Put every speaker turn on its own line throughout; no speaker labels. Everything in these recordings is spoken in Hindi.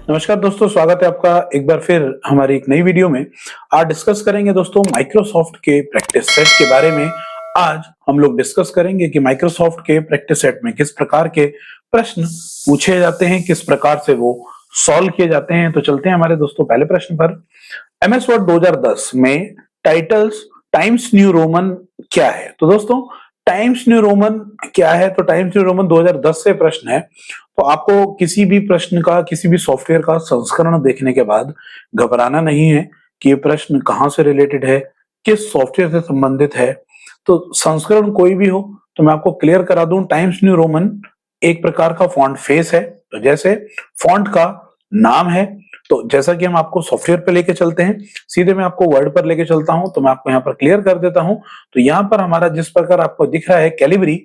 नमस्कार दोस्तों, स्वागत है आपका एक बार फिर हमारी एक नई वीडियो में। आज डिस्कस करेंगे दोस्तों माइक्रोसॉफ्ट के प्रैक्टिस सेट के बारे में। आज हम लोग डिस्कस करेंगे कि माइक्रोसॉफ्ट के प्रैक्टिस सेट में किस प्रकार के प्रश्न पूछे जाते हैं, किस प्रकार से वो सॉल्व किए जाते हैं। तो चलते हैं हमारे दोस्तों पहले प्रश्न पर। एमएस वर्ड 2010 में टाइटल्स टाइम्स न्यू रोमन क्या है? तो दोस्तों टाइम्स न्यू रोमन क्या है? तो टाइम्स न्यू रोमन 2010 से प्रश्न है। तो आपको किसी भी प्रश्न का, किसी भी सॉफ्टवेयर का संस्करण देखने के बाद घबराना नहीं है कि ये प्रश्न कहाँ से रिलेटेड है, किस सॉफ्टवेयर से संबंधित है। तो संस्करण कोई भी हो तो मैं आपको क्लियर करा दूं, टाइम्स न्यू रोमन एक प्रकार का फॉन्ट फेस है। तो जैसे फॉन्ट का नाम है, तो जैसा कि हम आपको सॉफ्टवेयर पे लेके चलते हैं, सीधे मैं आपको वर्ड पर लेके चलता हूं। तो मैं आपको यहाँ पर क्लियर कर देता हूं। तो यहाँ पर हमारा जिस प्रकार आपको दिख रहा है कैलिबरी,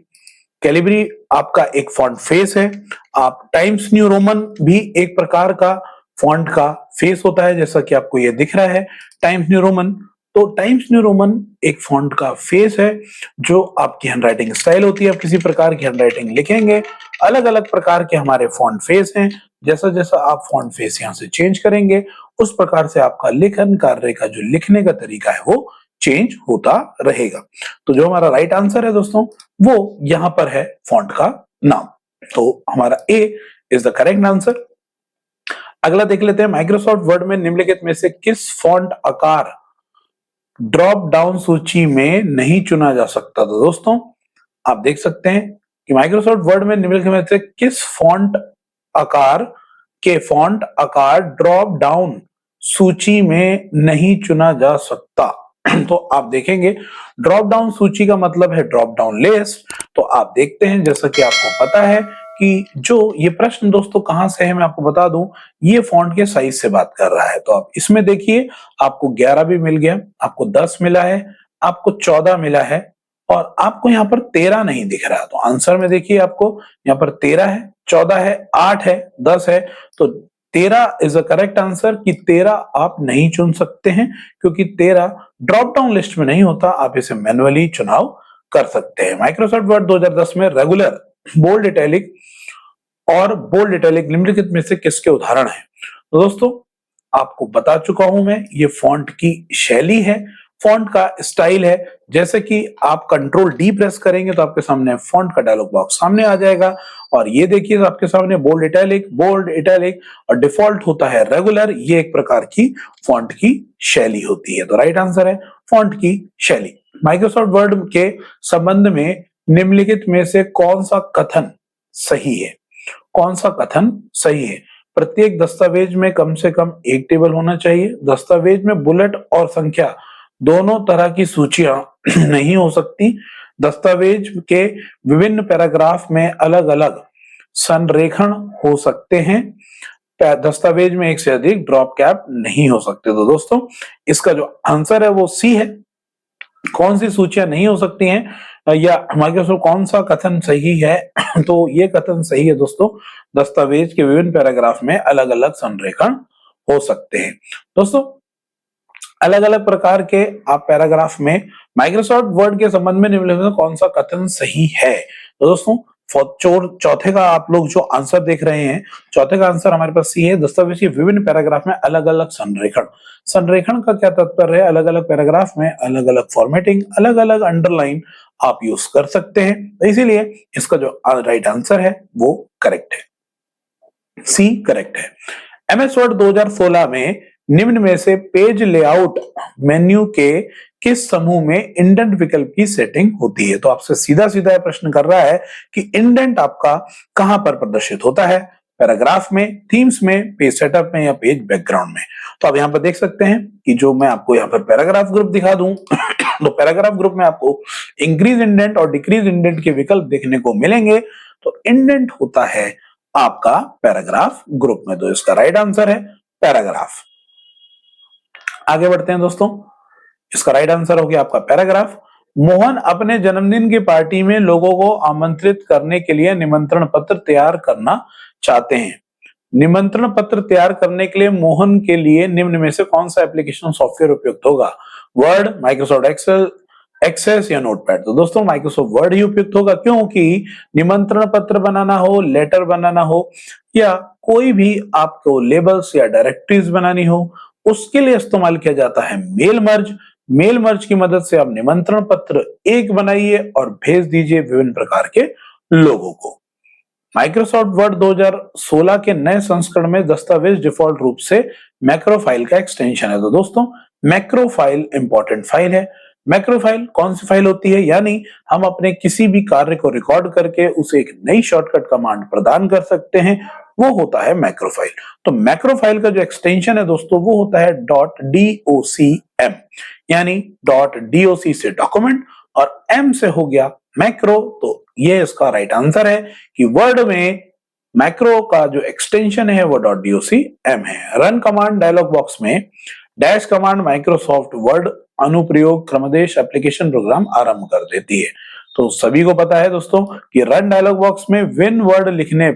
कैलिबरी आपका एक फॉन्ट फेस है। आप टाइम्स न्यू रोमन भी एक प्रकार का फॉन्ट का फेस होता है, जैसा कि आपको ये दिख रहा है टाइम्स न्यू रोमन। तो टाइम्स न्यू रोमन एक फॉन्ट का फेस है जो आपकी हैंडराइटिंग स्टाइल होती है। आप किसी प्रकार की हैंडराइटिंग लिखेंगे, अलग अलग प्रकार के हमारे फॉन्ट फेस हैं। जैसा जैसा आप फॉन्ट फेस यहाँ से चेंज करेंगे, उस प्रकार से आपका लिखन कार्य का जो लिखने का तरीका है वो चेंज होता रहेगा। तो जो हमारा राइट आंसर है दोस्तों, वो यहां पर है फॉन्ट का नाम। तो हमारा ए इज द करेक्ट आंसर। अगला देख लेते हैं, माइक्रोसॉफ्ट वर्ड में निम्नलिखित में से किस फॉन्ट आकार ड्रॉप डाउन सूची में नहीं चुना जा सकता? तो दोस्तों आप देख सकते हैं कि माइक्रोसॉफ्ट वर्ड में निम्नलिखित में से किस फॉन्ट आकार ड्रॉप डाउन सूची में नहीं चुना जा सकता। तो आप देखेंगे ड्रॉप डाउन सूची का मतलब है ड्रॉप डाउन लिस्ट। तो आप देखते हैं, जैसा कि आपको पता है कि जो ये प्रश्न दोस्तों कहां से है, मैं आपको बता दूं, ये फॉन्ट के साइज से बात कर रहा है। तो आप इसमें देखिए, आपको 11 भी मिल गया, आपको 10 मिला है, आपको 14 मिला है, और आपको यहाँ पर 13 नहीं दिख रहा। तो आंसर में देखिए, आपको यहाँ पर 13 है, 14 है, 8 है, 10 है। तो 13 इज द करेक्ट आंसर कि 13 आप नहीं चुन सकते हैं, क्योंकि 13 ड्रॉप डाउन लिस्ट में नहीं होता। आप इसे मैन्युअली चुनाव कर सकते हैं। माइक्रोसॉफ्ट वर्ड 2010 में रेगुलर, बोल्ड, इटैलिक और बोल्ड इटैलिक निम्नलिखित में से किसके उदाहरण हैं? तो दोस्तों आपको बता चुका हूं मैं, ये फॉन्ट की शैली है, फॉन्ट का स्टाइल है। जैसे कि आप कंट्रोल डी प्रेस करेंगे तो आपके सामने फॉन्ट का डायलॉग बॉक्स सामने आ जाएगा, और ये देखिए आपके सामने बोल्ड इटैलिक और डिफॉल्ट होता है रेगुलर। ये एक प्रकार की फॉन्ट की शैली होती है। तो राइट आंसर है फॉन्ट की शैली। माइक्रोसॉफ्ट वर्ड के संबंध में निम्नलिखित में से कौन सा कथन सही है? कौन सा कथन सही है? प्रत्येक दस्तावेज में कम से कम एक टेबल होना चाहिए। दस्तावेज में बुलेट और संख्या दोनों तरह की सूचियां नहीं हो सकती। दस्तावेज के विभिन्न पैराग्राफ में अलग अलग संरेखण हो सकते हैं। दस्तावेज में एक से अधिक ड्रॉप कैप नहीं हो सकते। तो दोस्तों इसका जो आंसर है वो सी है। कौन सी सूचियां नहीं हो सकती हैं, या माइक्रोसॉफ्ट कौन सा कथन सही है? तो ये कथन सही है दोस्तों, दस्तावेज के विभिन्न पैराग्राफ में अलग अलग संरेखण हो सकते हैं। दोस्तों अलग अलग प्रकार के आप पैराग्राफ में माइक्रोसॉफ्ट वर्ड के संबंध में निम्नलिखित में कौन सा कथन सही है? तो दोस्तों चौथे का आप लोग जो आंसर देख रहे हैं, चौथे का आंसर हमारे पास सी है। दस्तावेज के विभिन्न पैराग्राफ में अलग अलग संरेखण। संरेखण का क्या तात्पर्य है? अलग अलग पैराग्राफ में अलग अलग फॉर्मेटिंग, अलग अलग अंडरलाइन आप यूज कर सकते हैं। तो इसीलिए इसका जो राइट आंसर है वो करेक्ट है, सी करेक्ट है। एमएस वर्ड 2016 में निम्न में से पेज लेआउट मेन्यू के किस समूह में इंडेंट विकल्प की सेटिंग होती है? तो आपसे सीधा सीधा प्रश्न कर रहा है कि इंडेंट आपका कहां पर प्रदर्शित होता है? पैराग्राफ में, थीम्स में, पेज सेटअप में, या पेज बैकग्राउंड में? तो आप यहां पर देख सकते हैं कि जो मैं आपको यहां पर पैराग्राफ ग्रुप दिखा दूं तो पैराग्राफ ग्रुप में आपको इंक्रीज इंडेंट और डिक्रीज इंडेंट के विकल्प देखने को मिलेंगे। तो इंडेंट होता है आपका पैराग्राफ ग्रुप में। तो इसका राइट आंसर है पैराग्राफ। आगे बढ़ते हैं दोस्तों, इसका राइट आंसर हो गया आपका पैराग्राफ। मोहन अपने जन्मदिन की पार्टी में लोगों को आमंत्रित करने के लिए निमंत्रण पत्र तैयार करना चाहते हैं। निमंत्रण पत्र तैयार करने के लिए मोहन के लिए निम्न में से कौन सा एप्लीकेशन सॉफ्टवेयर उपयुक्त होगा? वर्ड, माइक्रोसॉफ्ट एक्सेल, एक्सेस या नोटपैड। तो दोस्तों माइक्रोसॉफ्ट वर्ड ही उपयुक्त होगा, क्योंकि निमंत्रण पत्र बनाना हो, लेटर बनाना हो, या कोई भी आपको लेबल्स या डायरेक्टरीज बनानी हो, उसके लिए इस्तेमाल किया जाता है मेल मर्ज। मेल मर्ज की मदद से आप निमंत्रण पत्र एक बनाइए और भेज दीजिए विभिन्न प्रकार के लोगों को। माइक्रोसॉफ्ट वर्ड 2016 के नए संस्करण में दस्तावेज डिफॉल्ट रूप से मैक्रो फाइल का एक्सटेंशन है। तो दोस्तों मैक्रो फाइल इंपॉर्टेंट फाइल है। मैक्रो फाइल कौन सी फाइल होती है? यानी हम अपने किसी भी कार्य को रिकॉर्ड करके उसे एक नई शॉर्टकट कमांड प्रदान कर सकते हैं, वो होता है मैक्रो फाइल। तो मैक्रो फाइल का जो एक्सटेंशन है दोस्तों वो होता है .docm, यानी .doc से डॉक्यूमेंट और m से हो गया मैक्रो। तो ये इसका राइट आंसर है कि वर्ड में मैक्रो का जो एक्सटेंशन है वो .docm है। रन कमांड डायलॉग बॉक्स में डैश कमांड माइक्रोसॉफ्ट वर्ड अनुप्रयोग क्रमदेश एप्लीकेशन प्रोग्राम आरंभ कर देती है। तो सभी को पता है दोस्तों कि रन डायलॉग बॉक्स में विन वर्ड लिखने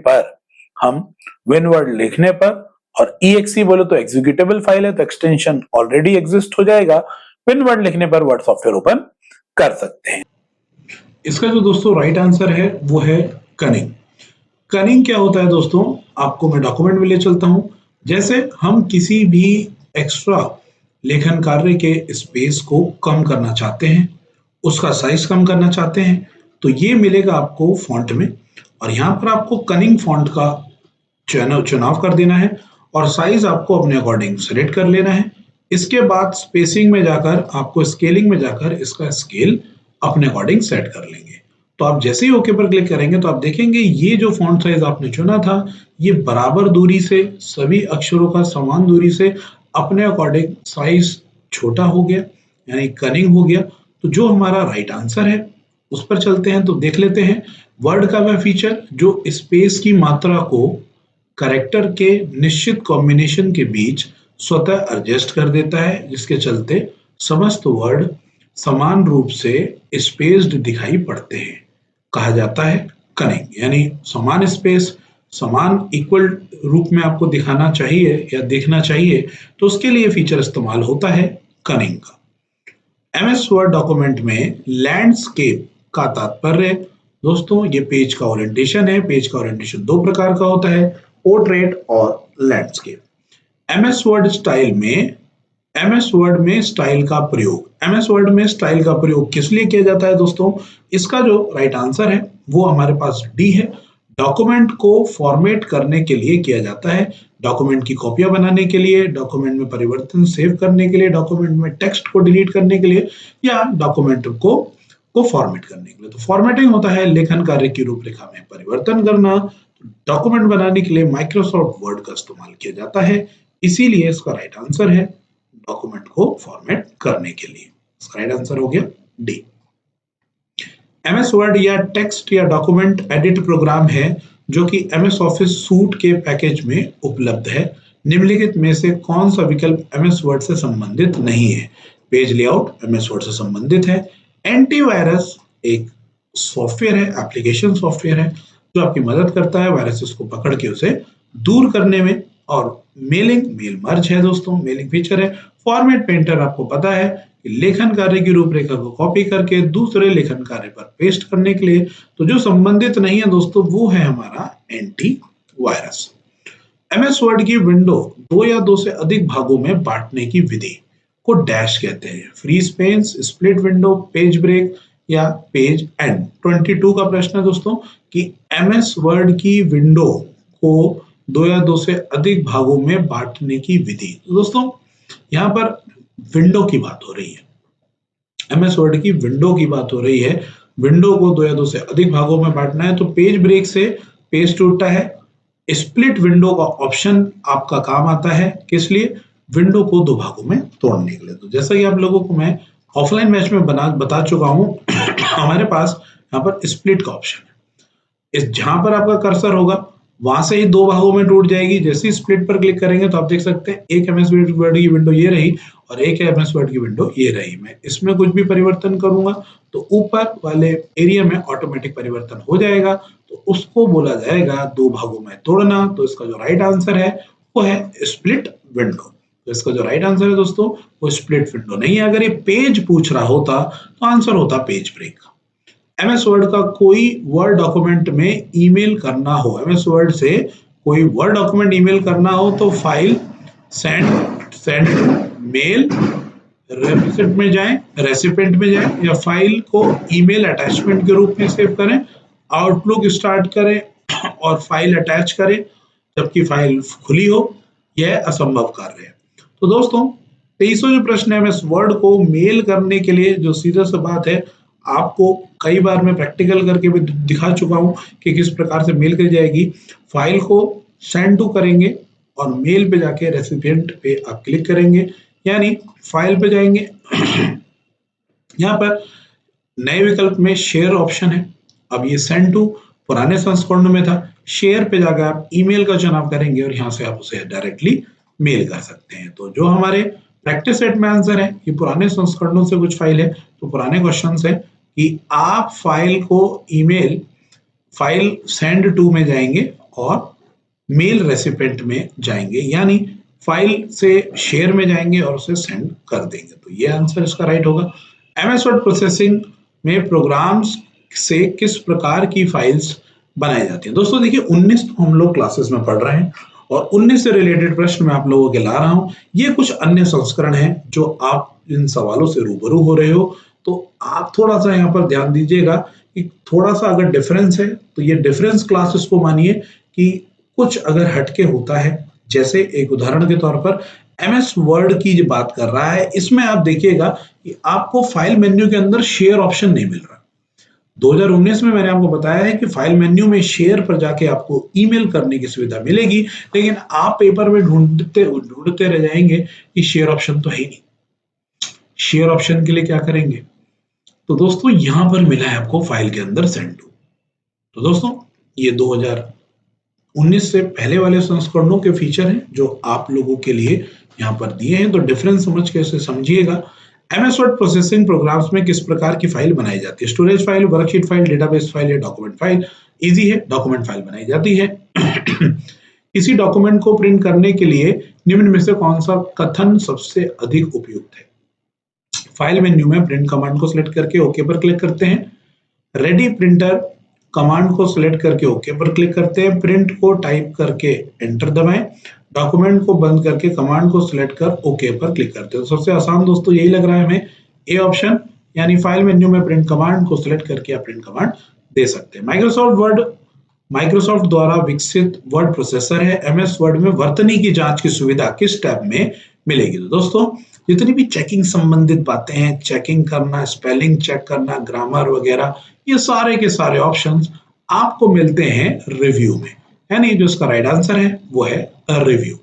पर और exe बोले तो एग्जीक्यूटेबल फाइल है, तो एक्सटेंशन ऑलरेडी एग्जिस्ट हो जाएगा। विन वर्ड लिखने पर वर्ड सॉफ्टवेयर ओपन कर सकते हैं।
इसका जो दोस्तों राइट आंसर है वो है कनिंग। कनिंग क्या होता है दोस्तों, आपको मैं डॉक्यूमेंट में ले चलता हूं। जैसे हम किसी भी एक्स्ट्रा लेखन कार्य के स्पेस को कम करना चाहते हैं, उसका साइज कम करना चाहते हैं, तो ये मिलेगा आपको फॉन्ट में, और यहाँ पर आपको कनिंग फॉन्ट का चुनाव कर देना है और साइज आपको अपने अकॉर्डिंग सेलेक्ट कर लेना है। इसके बाद स्पेसिंग में जाकर आपको स्केलिंग में जाकर इसका स्केल अपने अकॉर्डिंग सेट कर लेंगे। तो आप जैसे ही ओके पर क्लिक करेंगे तो आप देखेंगे ये जो फॉन्ट साइज आपने चुना था ये बराबर दूरी से सभी अक्षरों का समान दूरी से अपने अकॉर्डिंग साइज छोटा हो गया, यानी कनिंग हो गया। तो जो हमारा राइट आंसर है उस पर चलते हैं, तो देख लेते हैं वर्ड का वह फीचर जो स्पेस की मात्रा को कैरेक्टर के निश्चित कॉम्बिनेशन के बीच स्वतः एडजस्ट कर देता है, जिसके चलते समस्त वर्ड समान रूप से स्पेस्ड दिखाई पड़ते हैं, कहा जाता है कनिंग। यानी समान स्पेस समान इक्वल रूप में आपको दिखाना चाहिए या देखना चाहिए, तो उसके लिए फीचर इस्तेमाल होता है कनिंग का। एमएस वर्ड डॉक्यूमेंट में लैंडस्केप का तात्पर्य दोस्तों ये पेज का ओरिएंटेशन है। पेज का ओरिएंटेशन दो प्रकार का होता है, पोर्ट्रेट और लैंडस्केप। एमएस वर्ड में स्टाइल का प्रयोग किस लिए किया जाता है दोस्तों? इसका जो राइट आंसर है वो हमारे पास डी है। डॉक्यूमेंट को फॉर्मेट करने के लिए किया जाता है, डॉक्यूमेंट की कॉपियां बनाने के लिए, डॉक्यूमेंट में परिवर्तन सेव करने के लिए, डॉक्यूमेंट में टेक्स्ट को डिलीट करने के लिए, या डॉक्यूमेंट को फॉर्मेट करने के लिए। तो फॉर्मेटिंग होता है लेखन कार्य की रूपरेखा में परिवर्तन करना। डॉक्यूमेंट बनाने के लिए माइक्रोसॉफ्ट वर्ड का इस्तेमाल किया जाता है, इसीलिए इसका राइट आंसर है डॉक्यूमेंट को फॉर्मेट करने के लिए। इसका राइट आंसर हो गया डी। एमएस वर्ड या टेक्स्ट या डॉक्यूमेंट एडिट प्रोग्राम है जो कि एमएस ऑफिस सूट के पैकेज में उपलब्ध है। निम्नलिखित में से कौन सा विकल्प एमएस वर्ड से संबंधित नहीं है? पेज लेआउट एमएस वर्ड से संबंधित है। एंटीवायरस एक सॉफ्टवेयर है, एप्लीकेशन सॉफ्टवेयर है जो आपकी मदद करता है वायरसेस को पकड़ के उसे दूर करने में। और मेल मर्ज है दोस्तों, मेलिंग फीचर है। फॉर्मेट पेंटर आपको पता है कि लेखन कार्य की रूपरेखा को कॉपी करके दूसरे लेखन कार्य पर पेस्ट करने के लिए। तो जो संबंधित नहीं है दोस्तों वो है हमारा एंटी वायरस। एमएस वर्ड की विंडो दो या दो से अधिक भागों में बांटने की विधि को डैश कहते हैं। Free space, split window, page break या पेज एंड। 22 का प्रश्न है दोस्तों कि एमएस वर्ड की विंडो को दो या दो से अधिक भागों में बांटने की विधि। तो दोस्तों यहाँ पर विंडो की बात हो रही है, एमएस वर्ड की विंडो की बात हो रही है। विंडो को दो या दो से अधिक भागों में बांटना है तो पेज ब्रेक से पेज टूटता है। स्प्लिट विंडो का ऑप्शन आपका काम आता है, किस लिए? विंडो को दो भागों में तोड़ने के लिए। तो जैसा कि आप लोगों को मैं ऑफलाइन बैच में बता चुका हूं हमारे पास यहाँ पर स्प्लिट का ऑप्शन है। इस जहां पर आपका कर्सर होगा वहां से ही दो भागों में टूट जाएगी। जैसे ही स्प्लिट पर क्लिक करेंगे तो आप देख सकते हैं एक एमएस वर्ड की विंडो ये रही और एक एमएस वर्ड की विंडो ये रही। मैं इसमें कुछ भी परिवर्तन करूंगा तो ऊपर वाले एरिया में ऑटोमेटिक परिवर्तन हो जाएगा, तो उसको बोला जाएगा दो भागों में तोड़ना। तो इसका जो राइट आंसर है वो है स्प्लिट विंडो। तो इसका जो राइट आंसर है दोस्तों वो स्प्लिट विंडो नहीं है। अगर ये पेज पूछ रहा होता तो आंसर होता पेज ब्रेक। एमएस वर्ड का कोई वर्ड डॉक्यूमेंट में ईमेल करना हो, एमएस वर्ड से कोई वर्ड डॉक्यूमेंट ईमेल करना हो तो फाइल सेंड मेल रेसिपिएंट में जाएं या फाइल को ईमेल अटैचमेंट के रूप में सेव करें, आउटलुक स्टार्ट करें और फाइल अटैच करें जबकि फाइल खुली हो, यह असंभव कार्य है। तो दोस्तों 23वां जो प्रश्न है, एमएस वर्ड को मेल करने के लिए जो सीधा सा बात है, आपको कई बार मैं प्रैक्टिकल करके भी दिखा चुका हूं कि किस प्रकार से मेल करी जाएगी। फाइल को सेंड टू करेंगे और मेल पे जाके रेसिपिएंट पे आप क्लिक करेंगे, यानी फाइल पे जाएंगे यहाँ पर नए विकल्प में शेयर ऑप्शन है। अब ये सेंड टू पुराने संस्करणों में था, शेयर पे जाकर आप ईमेल का चुनाव करेंगे और यहाँ से आप उसे डायरेक्टली मेल कर सकते हैं। तो जो हमारे प्रैक्टिस सेट में आंसर है, ये पुराने संस्करणों से कुछ फाइल है, तो पुराने क्वेश्चंस है कि आप फाइल को ईमेल फाइल सेंड टू में जाएंगे और मेल रेसिपिएंट में जाएंगे, यानी फाइल से शेयर में जाएंगे और उसे सेंड कर देंगे। तो ये आंसर इसका राइट होगा। एमएस वर्ड प्रोसेसिंग में प्रोग्राम्स से किस प्रकार की फाइल्स बनाई जाती हैं? दोस्तों देखिए 19 तो हम लोग क्लासेस में पढ़ रहे हैं और 19 से रिलेटेड प्रश्न मैं आप लोगों के ला रहा हूं। ये कुछ अन्य संस्करण हैं जो आप इन सवालों से रूबरू हो रहे हो, तो आप थोड़ा सा यहाँ पर ध्यान दीजिएगा कि थोड़ा सा अगर डिफरेंस है तो ये डिफरेंस क्लासेस को मानिए कि कुछ अगर हटके होता है, जैसे एक उदाहरण के तौर पर एमएस वर्ड की जो बात कर रहा है, इसमें आप देखिएगा कि आपको फाइल मेन्यू के अंदर शेयर ऑप्शन नहीं मिल रहा। 2019 में मैंने आपको बताया है कि फाइल मेन्यू में शेयर पर जाके आपको ईमेल करने की सुविधा मिलेगी, लेकिन आप पेपर में ढूंढते रह जाएंगे कि शेयर ऑप्शन तो है ही नहीं। शेयर ऑप्शन के लिए क्या करेंगे? तो दोस्तों यहां पर मिला है आपको फाइल के अंदर सेंड टू। तो दोस्तों ये 2019 से पहले वाले संस्करणों के फीचर हैं जो आप लोगों के लिए यहाँ पर दिए हैं, तो डिफरेंस समझ के इसे समझिएगा। एमएस वर्ड प्रोसेसिंग प्रोग्राम्स में किस प्रकार की फाइल बनाई जाती है? Storage file, worksheet file, database file या डॉक्यूमेंट फाइल? इजी है, डॉक्यूमेंट फाइल बनाई जाती है। किसी डॉक्यूमेंट को प्रिंट करने के लिए निम्न में से कौन सा कथन सबसे अधिक उपयुक्त है? फाइल मेन्यू में प्रिंट कमांड को सिलेक्ट करके ओके पर क्लिक करते हैं, रेडी प्रिंटर कमांड को सिलेक्ट करके ओके पर क्लिक करते हैं, प्रिंट को टाइप करके एंटर दबाएं, डॉक्यूमेंट को बंद करके कमांड को सिलेक्ट कर ओके पर क्लिक करते हैं। सबसे आसान दोस्तों यही लग रहा है हमें, ए ऑप्शन, यानी फाइल मेन्यू में प्रिंट कमांड को सिलेक्ट करके आप प्रिंट कमांड दे सकते हैं। माइक्रोसॉफ्ट द्वारा विकसित वर्ड प्रोसेसर है। एमएस वर्ड में वर्तनी की जांच की सुविधा किस टैब में मिलेगी? तो दोस्तों जितनी भी चेकिंग संबंधित बातें हैं, चेकिंग करना, स्पेलिंग चेक करना, ग्रामर वगैरह, ये सारे के सारे ऑप्शंस आपको मिलते हैं रिव्यू में, यानी जो इसका राइट आंसर है वो है रिव्यू।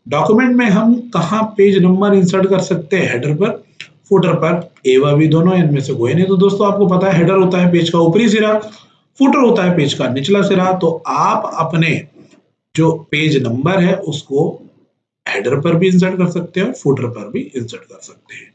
डॉक्यूमेंट में हम कहाँ पेज नंबर इंसर्ट कर सकते हैं? हेडर पर, फुटर पर, ए व बी दोनों, इनमें से कोई नहीं। तो दोस्तों आपको पता है हेडर होता है पेज का ऊपरी सिरा, फुटर होता है पेज का निचला सिरा। तो आप अपने जो पेज नंबर है उसको हेडर पर भी इंसर्ट कर सकते हैं और फुटर पर भी इंसर्ट कर सकते हैं।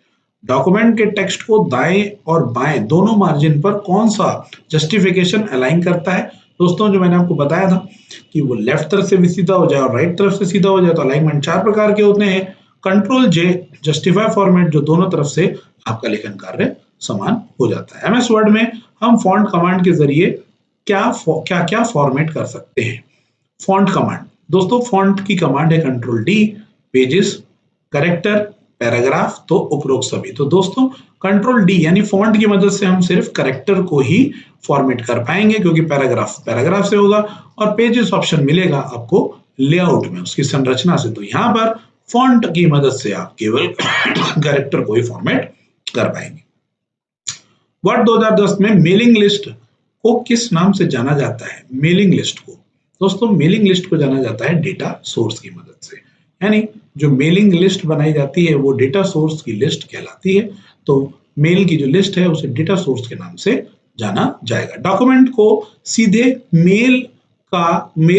डॉक्यूमेंट के टेक्स्ट को दाएं और बाएं दोनों मार्जिन पर कौन सा जस्टिफिकेशन अलाइन करता है? दोस्तों जो मैंने आपको बताया था कि वो लेफ्ट तरफ से भी सीधा हो जाए और राइट तरफ से सीधा हो जाए। तो अलाइनमेंट 4 प्रकार के होते हैं। कंट्रोल जे जस्टिफाई फॉर्मेट, जो दोनों तरफ से आपका लेखन कार्य समान हो जाता है। एमएस वर्ड में हम फॉन्ट कमांड के जरिए क्या फॉर्मेट कर सकते हैं? फॉन्ट कमांड, दोस्तों फॉन्ट की कमांड है control D, pages, character, paragraph, तो उपरोक्त सभी। तो दोस्तों कंट्रोल डी यानी फॉन्ट की मदद से हम सिर्फ करेक्टर को ही फॉर्मेट कर पाएंगे, क्योंकि पैराग्राफ से होगा और पेजेस ऑप्शन मिलेगा आपको लेआउट में उसकी संरचना से। तो यहाँ पर फॉन्ट की मदद से आप केवल करेक्टर को ही फॉर्मेट कर पाएंगे। वर्ड 2010 में मेलिंग लिस्ट को किस नाम से जाना जाता है? मेलिंग लिस्ट को दोस्तों मेलिंग लिस्ट को जाना जाता है डेटा सोर्स की मदद से, यानी जो मेलिंग लिस्ट बनाई जाती है वो डेटा सोर्स की लिस्ट कहलाती है। तो मेल की जो लिस्ट है उसे डेटा सोर्स के नाम से जाना जाएगा। डॉक्यूमेंट को सीधे मेल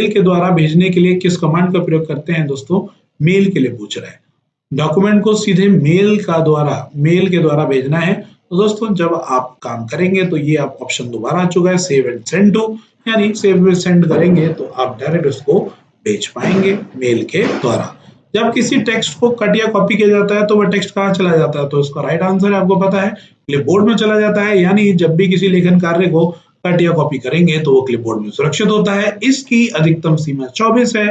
के द्वारा भेजने के लिए किस कमांड का प्रयोग करते हैं? दोस्तों मेल के लिए पूछ रहा है। डॉक्यूमेंट को सीधे मेल के द्वारा भेजना है। तो दोस्तों जब आप काम करेंगे तो ये आप ऑप्शन दोबारा आ चुका है, सेव एंड सेंड टू, यानी सेव में सेंड करेंगे तो आप डायरेक्ट उसको भेज पाएंगे मेल के द्वारा। जब किसी टेक्स्ट को कट या कॉपी किया जाता है तो वह टेक्स्ट कहाँ चला जाता है, तो इसका राइट आंसर है आपको पता है क्लिपबोर्ड में चला जाता है। यानी जब भी किसी लेखन कार्य को कट या कॉपी करेंगे तो वो क्लिपबोर्ड में सुरक्षित होता है। इसकी अधिकतम सीमा 24 है।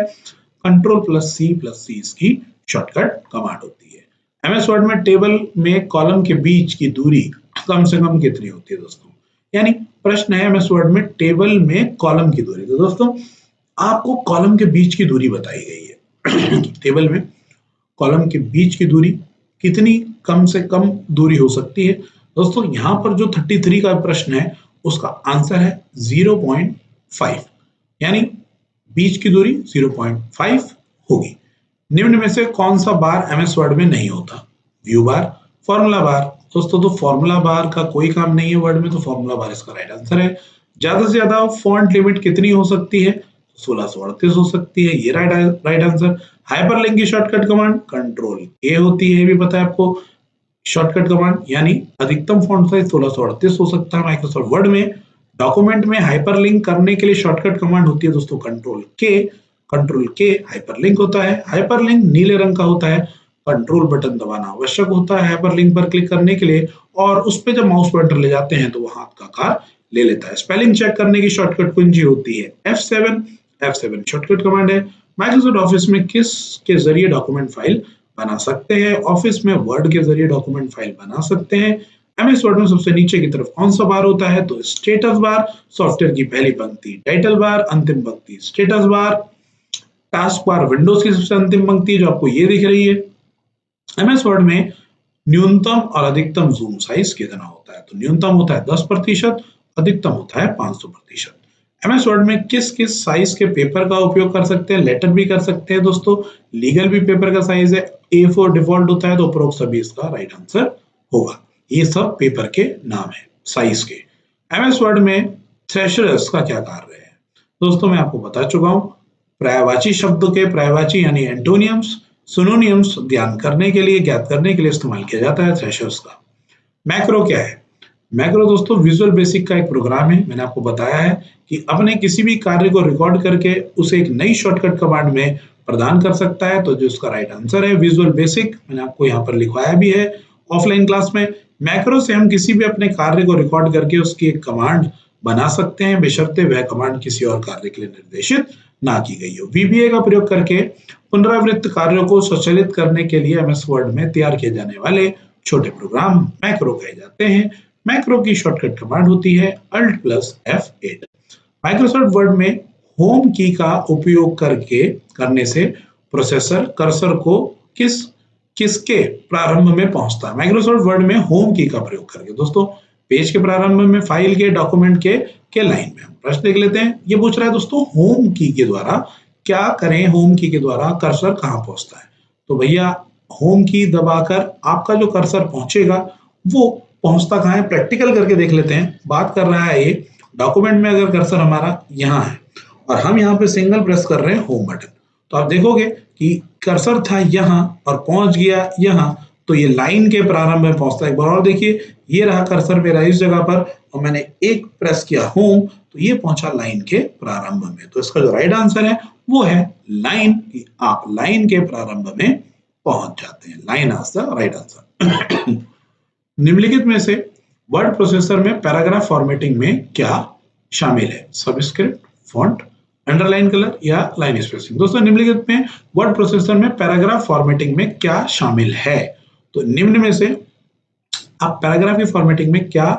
कंट्रोल प्लस सी इसकी शॉर्टकट कमांड होती है। एमएस वर्ड में टेबल में कॉलम के बीच की दूरी कम से कम कितनी होती है दोस्तों? यानी प्रश्न है एमएस वर्ड में टेबल में कॉलम की दूरी। तो दोस्तों आपको कॉलम के बीच की दूरी बताई गई है। टेबल में कॉलम के बीच की दूरी कितनी कम से कम दूरी हो सकती है? दोस्तों यहाँ पर जो 33 का प्रश्न है उसका आंसर है 0.5, यानी बीच की दूरी 0.5 होगी। निम्न में से कौन सा बार एमएस वर्ड में नहीं होता? व्यू बार, फॉर्मूला बार। दोस्तों तो फॉर्मूला बार का कोई काम नहीं है वर्ड में, तो फॉर्मूला बार इसका राइट आंसर है। ज्यादा से ज्यादा फॉन्ट लिमिट कितनी हो सकती है? 1638 हो सकती है, ये राइट आंसर। हाइपरलिंक की शॉर्टकट कमांड कंट्रोल ए होती है, ये भी पता है आपको शॉर्टकट कमांड, यानी अधिकतम फॉन्ट साइज 1638 हो सकता है माइक्रोसॉफ्ट वर्ड में। डॉक्यूमेंट में हाइपरलिंक करने के लिए शॉर्टकट कमांड होती है दोस्तों कंट्रोल के हाइपरलिंक होता है। हाइपरलिंक नीले रंग का होता है, कंट्रोल बटन दबाना आवश्यक होता है हाइपरलिंक पर क्लिक करने के लिए, और उस पर जब माउस पॉइंटर ले जाते हैं तो वो हाथ का आकार ले लेता है। स्पेलिंग चेक करने की शॉर्टकट कुंजी होती है F7 शॉर्टकट कमांड है। माइक्रोसॉफ्ट ऑफिस में किस के जरिए डॉक्यूमेंट फाइल बना सकते हैं? ऑफिस में वर्ड के जरिए डॉक्यूमेंट फाइल बना सकते हैं। एमएस वर्ड में सबसे नीचे की तरफ कौन सा बार होता है? तो स्टेटस बार। सॉफ्टवेयर की पहली पंक्ति टाइटल बार, अंतिम पंक्ति status bar. Task bar Windows की सबसे अंतिम पंक्ति जो आपको ये दिख रही है। एमएस वर्ड में न्यूनतम और अधिकतम जूम साइज कितना होता है? तो न्यूनतम होता है 10%, अधिकतम होता है 500%। एमएस वर्ड में किस किस साइज के पेपर का उपयोग कर सकते हैं? लेटर भी कर सकते हैं दोस्तों, लीगल भी पेपर का साइज है, A4 डिफॉल्ट होता है, तो उपरोक्त सभी इसका राइट आंसर होगा। ये सब पेपर के नाम है साइज के। एमएस वर्ड में थ्रेशर्स का क्या कार्य है? दोस्तों मैं आपको बता चुका हूं, पर्यायवाची शब्दों के पर्यायवाची यानी एंटोनियम्स, सिनोनियम्स ज्ञात करने के लिए इस्तेमाल किया जाता है थ्रेशर्स का। मैक्रो क्या है? मैक्रो दोस्तों विजुअल बेसिक का एक प्रोग्राम है। मैंने आपको बताया है कि अपने किसी भी कार्य को रिकॉर्ड करके उसे एक नई शॉर्टकट कमांड में प्रदान कर सकता है, तो जो इसका राइट आंसर है विजुअल बेसिक, मैंने आपको यहाँ पर लिखवाया भी है ऑफलाइन क्लास में। मैक्रो से हम किसी भी अपने कार्य को रिकॉर्ड करके उसकी एक कमांड बना सकते हैं, बशर्ते वह कमांड किसी और कार्य के लिए निर्देशित ना की गई हो। VBA का प्रयोग करके पुनरावृत्त कार्यों को स्वचालित करने के लिए एमएस वर्ड में तैयार किए जाने वाले छोटे प्रोग्राम मैक्रो कहे जाते हैं। मैक्रो की शॉर्टकट कमांड होती है Alt+F8। माइक्रोसॉफ्ट वर्ड में होम की का उपयोग करने से प्रोसेसर कर्सर को किसके प्रारंभ में पहुंचता है? माइक्रोसॉफ्ट वर्ड में होम की का प्रयोग करके दोस्तों पेज के प्रारंभ में, फाइल के, डॉक्यूमेंट के लाइन में। प्रश्न देख लेते हैं। ये पूछ रहा है दोस्तों होम की के द्वारा क्या करें, होम की के द्वारा कर्सर कहां पहुंचता है? तो भैया होम की दबाकर आपका जो कर्सर पहुंचेगा वो पहुंचता कहां है, प्रैक्टिकल करके देख लेते हैं। बात कर रहा है ये डॉक्यूमेंट में, अगर कर्सर हमारा यहाँ है और हम यहाँ पे सिंगल प्रेस कर रहे हैं होम बटन, तो आप देखोगे कि कर्सर था यहाँ और पहुंच गया यहाँ, तो ये लाइन के प्रारंभ में पहुंचता है। एक बार और देखिए, ये रहा कर्सर मेरा इस जगह पर और मैंने एक प्रेस किया होम, तो ये पहुंचा लाइन के प्रारंभ में। तो इसका जो राइट आंसर है वो है लाइन, कि आप लाइन के प्रारंभ में पहुंच जाते हैं। लाइन आज द राइट आंसर। निम्नलिखित में से वर्ड प्रोसेसर में पैराग्राफ फॉर्मेटिंग में क्या शामिल है? सबस्क्रिप्ट, फॉन्ट, अंडरलाइन कलर या लाइन स्पेसिंग? दोस्तों निम्नलिखित में वर्ड प्रोसेसर में पैराग्राफ फॉर्मेटिंग में क्या शामिल है? तो निम्न में से आप पैराग्राफ की फॉर्मेटिंग में क्या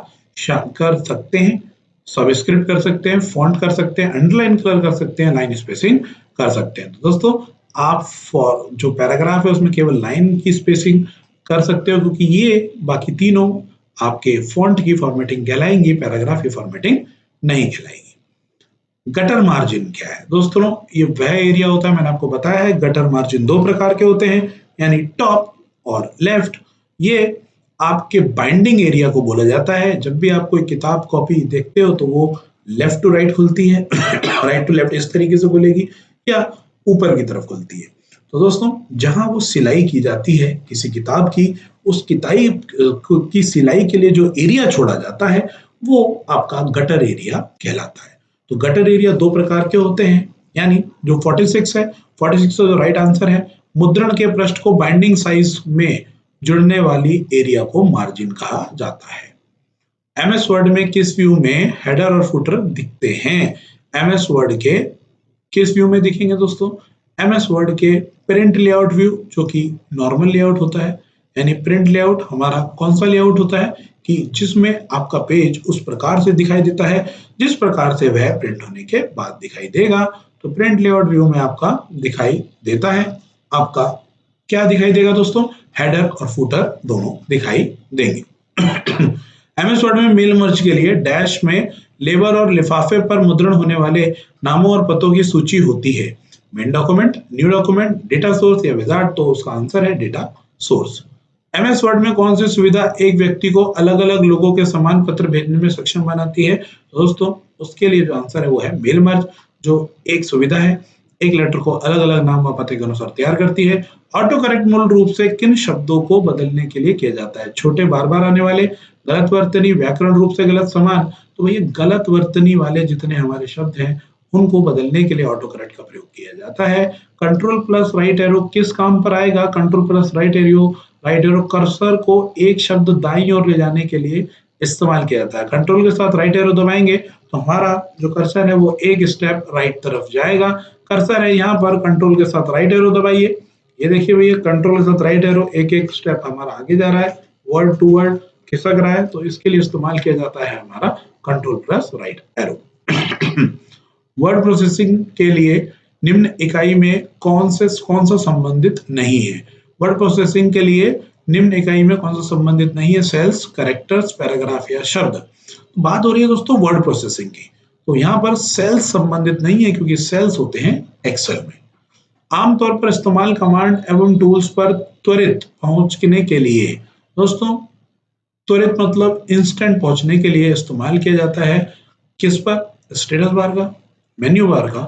कर सकते हैं? सबस्क्रिप्ट कर सकते हैं, फॉन्ट कर सकते हैं, अंडरलाइन कलर कर सकते हैं, लाइन स्पेसिंग कर सकते हैं। तो दोस्तों आप जो पैराग्राफ है उसमें केवल लाइन की स्पेसिंग कर सकते हो, क्योंकि ये बाकी तीनों आपके फॉन्ट की फॉर्मेटिंग कहलाएंगी, पैराग्राफ की फॉर्मेटिंग नहीं कहलाएगी। गटर मार्जिन क्या है? दोस्तों ये वह एरिया होता है, मैंने आपको बताया है गटर मार्जिन दो प्रकार के होते हैं, यानी टॉप और लेफ्ट। ये आपके बाइंडिंग एरिया को बोला जाता है। जब भी आप कोई किताब कॉपी देखते हो तो वो लेफ्ट टू राइट खुलती है, राइट टू लेफ्ट इस तरीके से खुलेगी, या ऊपर की तरफ खुलती है। तो दोस्तों जहां वो सिलाई की जाती है किसी किताब की, उस किताब की सिलाई के लिए जो एरिया छोड़ा जाता है वो आपका गटर एरिया कहलाता है। तो गटर एरिया दो प्रकार के होते हैं, यानी जो 46 है, 46 का जो राइट आंसर है मुद्रण के पृष्ठ को बाइंडिंग साइज में जुड़ने वाली एरिया को मार्जिन कहा जाता है। एमएस वर्ड में किस व्यू में हेडर और फुटर दिखते हैं? एमएस वर्ड के किस व्यू में दिखेंगे दोस्तों? एमएस वर्ड के प्रिंट लेआउट व्यू, जो कि नॉर्मल लेआउट होता है। यानी प्रिंट लेआउट हमारा कौन सा लेआउट होता है कि जिसमें आपका पेज उस प्रकार से दिखाई देता है जिस प्रकार से वह प्रिंट होने के बाद दिखाई देगा। तो प्रिंट लेआउट व्यू में आपका दिखाई देता है, आपका क्या दिखाई देगा दोस्तों? हेडर और फुटर दोनों दिखाई देंगे। एमएस वर्ड में मेल मर्ज के लिए डैश में लेबल और लिफाफे पर मुद्रण होने वाले नामों और पतों की सूची होती है। Main document, new document, data source या विजार्ड? तो उसका आंसर है डेटा सोर्स। एमएस वर्ड में कौन सी सुविधा एक व्यक्ति को अलग अलग लोगों के समान पत्र भेजने में सक्षम बनाती है? दोस्तों उसके लिए जो आंसर है वो है मेल मर्ज, जो एक सुविधा है, एक लेटर को अलग अलग नाम व पते के अनुसार तैयार करती है। ऑटो करेक्ट मूल रूप से किन शब्दों को बदलने के लिए किया जाता है? छोटे बार बार आने वाले, गलत वर्तनी, व्याकरण रूप से गलत समान? तो भैया गलत वर्तनी वाले जितने हमारे शब्द हैं उनको बदलने के लिए ऑटो करेक्ट का प्रयोग किया जाता है। कंट्रोल प्लस राइट एरो किस काम पर आएगा? Control plus right arrow cursor को एक शब्द दाईं ओर ले जाने के लिए इस्तेमाल किया जाता है। कंट्रोल के साथ राइट एरो दबाएंगे तो हमारा जो कर्सर है वो एक स्टेप राइट तरफ जाएगा। कर्सर है यहाँ पर, कंट्रोल के साथ राइट एरो दबाइए, ये देखिए भैया कंट्रोल के साथ राइट एरो एक एक स्टेप हमारा आगे जा रहा है, वर्ड टू वर्ड खिसक रहा है, तो इसके लिए इस्तेमाल किया जाता है हमारा control plus right arrow. Word processing के लिए निम्न इकाई में कौन सा संबंधित नहीं है? वर्ड प्रोसेसिंग के लिए निम्न इकाई में कौन सा संबंधित नहीं है? सेल्स, कैरेक्टर्स, पैराग्राफ या शब्द? बात हो रही है दोस्तों वर्ड प्रोसेसिंग की, तो यहाँ पर सेल्स संबंधित नहीं है क्योंकि सेल्स होते हैं एक्सेल में। आमतौर पर इस्तेमाल कमांड एवं टूल्स पर त्वरित पहुंचने के लिए, दोस्तों त्वरित मतलब इंस्टेंट पहुंचने के लिए इस्तेमाल किया जाता है किस पर? स्टेटस बार का, मेन्यू बार का,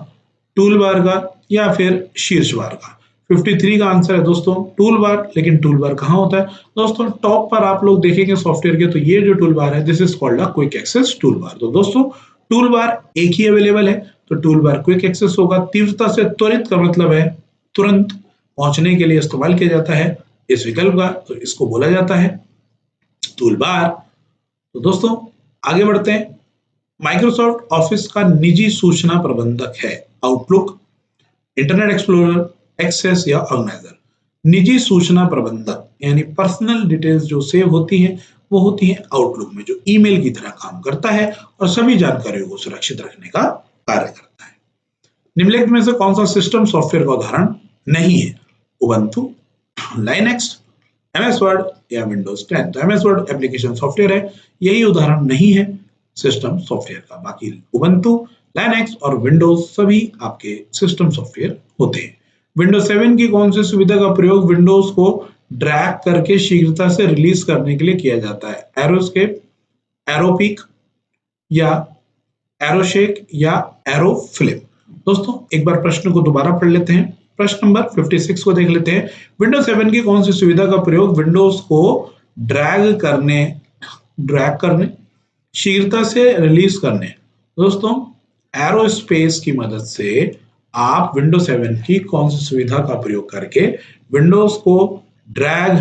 टूल बार का या फिर शीर्ष बार का? 53 का आंसर है दोस्तों टूल बार। लेकिन टूल बार कहाँ होता है दोस्तों? टॉप पर आप लोग देखेंगे सॉफ्टवेयर के, तो ये जो टूल बार है this is called a quick access tool bar. तो दोस्तों टूल बार एक ही अवेलेबल है, तो टूल बार क्विक एक्सेस होगा। तीव्रता से त्वरित का मतलब है तुरंत पहुंचने के लिए इस्तेमाल किया जाता है इस विकल्प का, तो इसको बोला जाता है टूल बार। तो दोस्तों आगे बढ़ते हैं। माइक्रोसॉफ्ट ऑफिस का निजी सूचना प्रबंधक है आउटलुक, इंटरनेट एक्सप्लोरर, एक्सेस या ऑर्गेनाइजर? निजी सूचना प्रबंधक यानी पर्सनल डिटेल्स जो सेव होती हैं वो होती है आउटलुक में, जो ईमेल की तरह काम करता है और सभी जानकारियों को सुरक्षित रखने का कार्य करता है। निम्नलिखित में से कौन सा सिस्टम सॉफ्टवेयर का उदाहरण नहीं है? उबंटू, लाइनक्स, एमएस वर्ड या विंडोज 10? तो एमएस वर्ड एप्लीकेशन सॉफ्टवेयर है, यही उदाहरण नहीं है सिस्टम सॉफ्टवेयर का। बाकी उबंटू, लाइनक्स और विंडोज सभी आपके सिस्टम सॉफ्टवेयर होते हैं। विंडोज 7 की कौन सी सुविधा का प्रयोग विंडोज को ड्रैग करके शीघ्रता से रिलीज करने के लिए किया जाता है? एरोस्केप, एरोपिक या एरोशेक या एरोफ्लिप? दोस्तों एक बार प्रश्न को दोबारा पढ़ लेते हैं। प्रश्न नंबर 56 को देख लेते हैं। विंडोज 7 की कौन सी सुविधा का प्रयोग विंडोज को ड्रैग करने शीघ्रता से रिलीज करने? दोस्तों एरोस्पेस की मदद से आप विंडोज 7 की कौन सी सुविधा का प्रयोग करके विंडोज को ड्रैग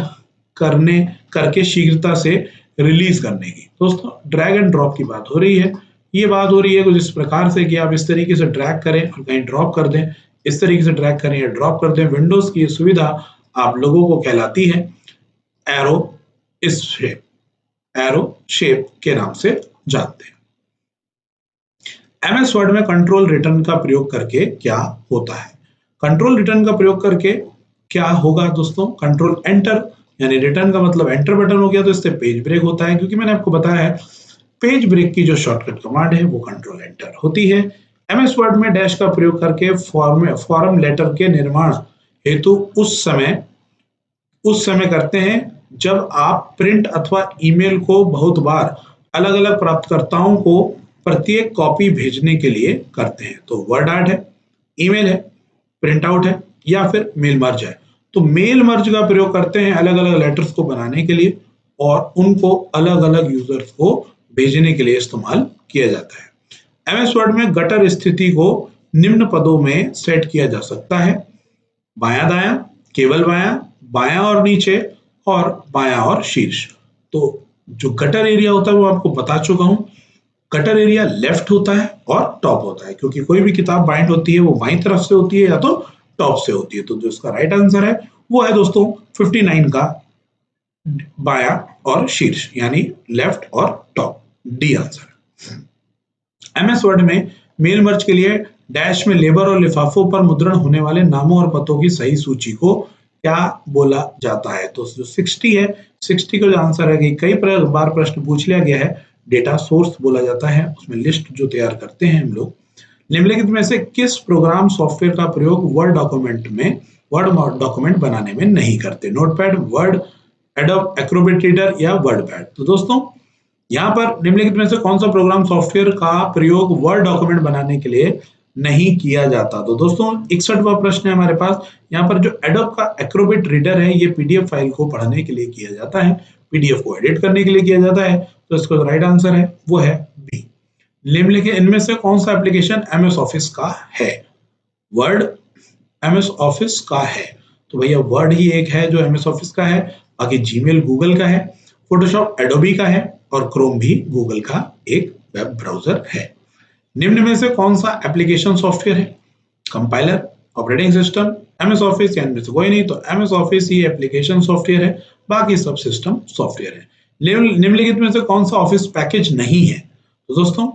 करके शीघ्रता से रिलीज करने की? दोस्तों ड्रैग एंड ड्रॉप की बात हो रही है। ये बात हो रही है कुछ इस प्रकार से कि आप इस तरीके से ड्रैग करें और कहीं ड्रॉप कर दें, इस तरीके से ड्रैग करें या ड्रॉप कर दें। विंडोज की ये सुविधा आप लोगों को कहलाती है एरो शेप के नाम से जानते हैं। एमएस वर्ड में कंट्रोल रिटर्न का प्रयोग करके क्या होता है? कंट्रोल रिटर्न का प्रयोग करके क्या होगा दोस्तों? कंट्रोल एंटर, यानी रिटर्न का मतलब एंटर बटन हो गया, तो इससे पेज ब्रेक होता है, क्योंकि मैंने आपको बताया है पेज ब्रेक की जो शॉर्टकट कमांड है वो कंट्रोल एंटर होती है। एमएस वर्ड में डैश का प्रयोग करके फॉर्म लेटर के निर्माण हेतु उस समय करते हैं जब आप प्रिंट अथवा ईमेल को बहुत बार अलग अलग प्राप्तकर्ताओं को प्रत्येक कॉपी भेजने के लिए करते हैं। तो वर्ड आर्ट है, ईमेल है, प्रिंट आउट है या फिर मेल मर्ज है। तो मेल मर्ज का प्रयोग करते हैं अलग अलग लेटर्स को बनाने के लिए और उनको अलग अलग यूजर्स को भेजने के लिए इस्तेमाल किया जाता है। एमएस वर्ड में गटर स्थिति को निम्न पदों में सेट किया जा सकता है: बायां दायां, केवल बायां, बायां और नीचे, और बायां और शीर्ष। तो जो गटर एरिया होता है वो आपको बता चुका हूं। गटर एरिया लेफ्ट होता है और टॉप होता है, क्योंकि कोई भी किताब बाइंड होती है वो बाईं तरफ से होती है या तो टॉप से होती है। तो जो इसका राइट आंसर है वो है दोस्तों 59 का बायां और शीर्ष, यानी लेफ्ट और टॉप, डी आंसर है। एमएस वर्ड में मेल मर्ज के लिए डैश में लेबर और लिफाफों पर मुद्रण होने वाले नामों और पतों की सही सूची को क्या बोला जाता है? तो जो 60 है, 60 का जो आंसर है कि कई बार प्रश्न पूछ लिया गया है, डेटा सोर्स बोला जाता है, उसमें लिस्ट जो तैयार करते हैं हम लोग। निम्नलिखित में से किस प्रोग्राम सॉफ्टवेयर का प्रयोग वर्ड डॉक्यूमेंट बनाने में नहीं करते? Notepad, word, adobe Acrobat reader या वर्डपैड? तो दोस्तों यहाँ पर निम्नलिखित में से कौन सा प्रोग्राम सॉफ्टवेयर का प्रयोग वर्ड डॉक्यूमेंट बनाने के लिए नहीं किया जाता? तो दोस्तों 61वां प्रश्न है हमारे पास। यहाँ पर जो एडोब का एक्रोबैट रीडर है, ये पीडीएफ फाइल को पढ़ने के लिए किया जाता है, पीडीएफ को एडिट करने के लिए किया जाता है। तो इसका राइट आंसर है वो है बी। निम्नलिखित इनमें से कौन सा एप्लीकेशन एमएस ऑफिस का है? वर्ड एमएस ऑफिस का है, तो भैया वर्ड ही एक है जो एमएस ऑफिस का है, बाकी जीमेल गूगल का है, फोटोशॉप एडोबी का है, और क्रोम भी गूगल का एक वेब ब्राउजर है। निम्न में से कौन सा एप्लीकेशन सॉफ्टवेयर है? Compiler, operating system, MS office, या इनमें से कोई नहीं? तो एमएस ऑफिस ही एप्लीकेशन सॉफ्टवेयर है, बाकी सब सिस्टम सॉफ्टवेयर है। निम्नलिखित में से कौन सा ऑफिस पैकेज नहीं है? तो दोस्तों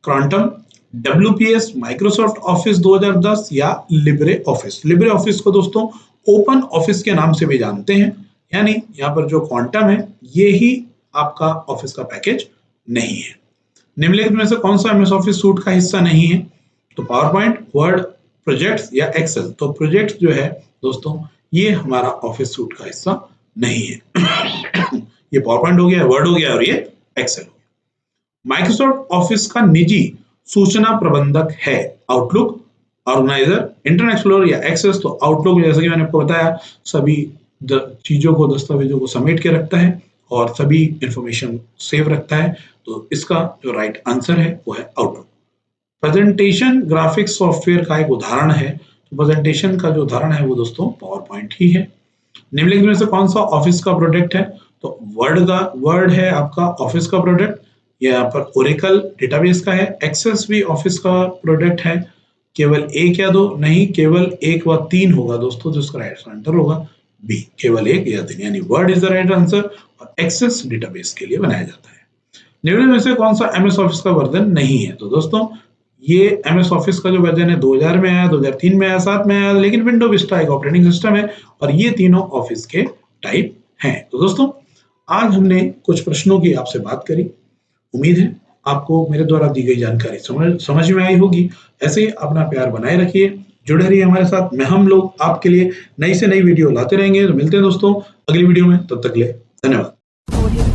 क्वांटम, WPS, माइक्रोसॉफ्ट ऑफिस 2010 या लिब्रे ऑफिस? लिब्रे ऑफिस को दोस्तों ओपन ऑफिस के नाम से भी जानते हैं, यानी यहाँ पर जो क्वांटम है ये ही आपका ऑफिस का पैकेज नहीं है। निम्नलिखित में से कौन सा एमएस ऑफिस सूट का हिस्सा नहीं है? तो पावर पॉइंट, वर्ड, प्रोजेक्ट्स या एक्सेल? तो प्रोजेक्ट्स जो है दोस्तों ये हमारा ऑफिस सूट का हिस्सा नहीं है। ये पावर पॉइंट हो गया, वर्ड हो गया, और ये एक्सेल हो गया। माइक्रोसॉफ्ट ऑफिस का निजी सूचना प्रबंधक है आउटलुक, ऑर्गेनाइजर, इंटरनेट एक्सप्लोरर या एक्सेस? तो आउटलुक जैसे कि मैंने आपको बताया सभी चीजों को, दस्तावेजों को समेट के रखता है और सभी इंफॉर्मेशन सेव रखता है। तो इसका जो राइट आंसर है वो है आउटलुक। प्रेजेंटेशन ग्राफिक्स सॉफ्टवेयर का एक उदाहरण है, तो प्रेजेंटेशन का जो उदाहरण है वो दोस्तों पावर पॉइंट ही है। निम्नलिखित में से कौन सा ऑफिस का प्रोडक्ट है? तो वर्ड है आपका ऑफिस का प्रोडक्ट, यहाँ पर ओरेकल डेटाबेस का है, एक्सेस भी ऑफिस का प्रोडक्ट है। केवल एक या दो? नहीं, केवल एक व तीन होगा दोस्तों, जिसका राइट आंसर होगा बी, केवल एक या तीन, यानी word is the right answer और एक्सेस डेटाबेस के लिए बनाया जाता है। निम्न में से कौन सा एमएस ऑफिस का वर्जन नहीं है? तो दोस्तों ये एमएस ऑफिस का जो वर्जन है 2000 में आया, 2003 में आया, 7 में आया, लेकिन विंडो विस्टा एक ऑपरेटिंग सिस्टम है और ये तीनों ऑफिस के टाइप हैं। तो दोस्तों आज हमने कुछ प्रश्नों की आपसे बात करी, उम्मीद है आपको मेरे द्वारा दी गई जानकारी समझ में आई होगी। ऐसे ही अपना प्यार बनाए रखिए, जुड़े रहिए हमारे साथ। हम लोग आपके लिए नई से नई वीडियो लाते रहेंगे। तो मिलते हैं दोस्तों अगली वीडियो में, तब तक के लिए धन्यवाद।